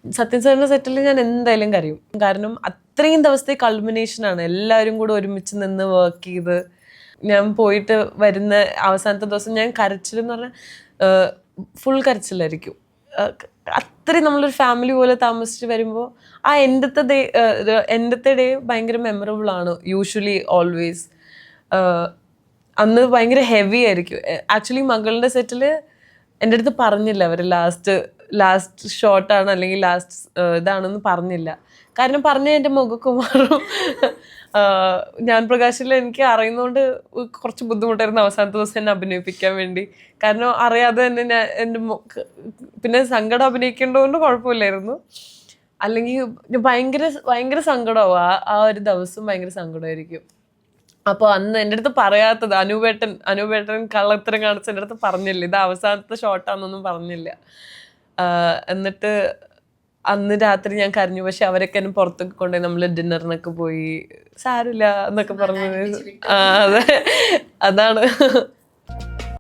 സത്യൻ സാറിന്റെ സെറ്റിൽ ഞാൻ എന്തായാലും കരയും. കാരണം അത്രയും ദിവസത്തെ കൾമിനേഷനാണ്, എല്ലാവരും കൂടെ ഒരുമിച്ച് നിന്ന് വർക്ക് ചെയ്ത്. ഞാൻ പോയിട്ട് വരുന്ന അവസാനത്തെ ദിവസം ഞാൻ കരച്ചിലെന്ന് പറഞ്ഞാൽ ഫുൾ കരച്ചിലായിരിക്കും. അത്രയും നമ്മളൊരു ഫാമിലി പോലെ താമസിച്ച് വരുമ്പോൾ ആ എൻഡത്തെ ഡേ ഭയങ്കര മെമ്മറബിൾ ആണ് യൂഷ്വലി ഓൾവേസ്. അന്ന് ഭയങ്കര ഹെവി ആയിരിക്കും. ആക്ച്വലി മകളുടെ സെറ്റിൽ എൻ്റെ അടുത്ത് പറഞ്ഞില്ല അവർ ലാസ്റ്റ് ഷോട്ടാണ് അല്ലെങ്കിൽ ലാസ്റ്റ് ഇതാണെന്ന് പറഞ്ഞില്ല. കാരണം പറഞ്ഞ എൻ്റെ മുഖമൊക്കെ മാറും. ഞാൻ പ്രകാശിൽ എനിക്ക് അറിയുന്നതുകൊണ്ട് കുറച്ച് ബുദ്ധിമുട്ടായിരുന്നു അവസാനത്തെ ദിവസം എന്നെ അഭിനയിപ്പിക്കാൻ വേണ്ടി. കാരണം അറിയാതെ തന്നെ ഞാൻ പിന്നെ സങ്കടം അഭിനയിക്കേണ്ടതുകൊണ്ട് കുഴപ്പമില്ലായിരുന്നു. അല്ലെങ്കിൽ ഭയങ്കര ഭയങ്കര സങ്കടമാവും. ആ ഒരു ദിവസം ഭയങ്കര സങ്കടമായിരിക്കും. അപ്പോൾ അന്ന് എൻ്റെ അടുത്ത് പറയാത്തത് അനൂപേട്ടൻ കള്ളത്തരം കാണിച്ച് എൻ്റെ അടുത്ത് പറഞ്ഞില്ല, ഇത് അവസാനത്തെ ഷോട്ടാണെന്നൊന്നും പറഞ്ഞില്ല. എന്നിട്ട് അന്ന് രാത്രി ഞാൻ കരഞ്ഞു. പക്ഷെ അവരൊക്കെ എന്നെ പുറത്തൊക്കെ കൊണ്ടുപോയി നമ്മൾ ഡിന്നറിനൊക്കെ പോയി. സാരമില്ല എന്നൊക്കെ പറഞ്ഞു. അതെ, അതാണ്.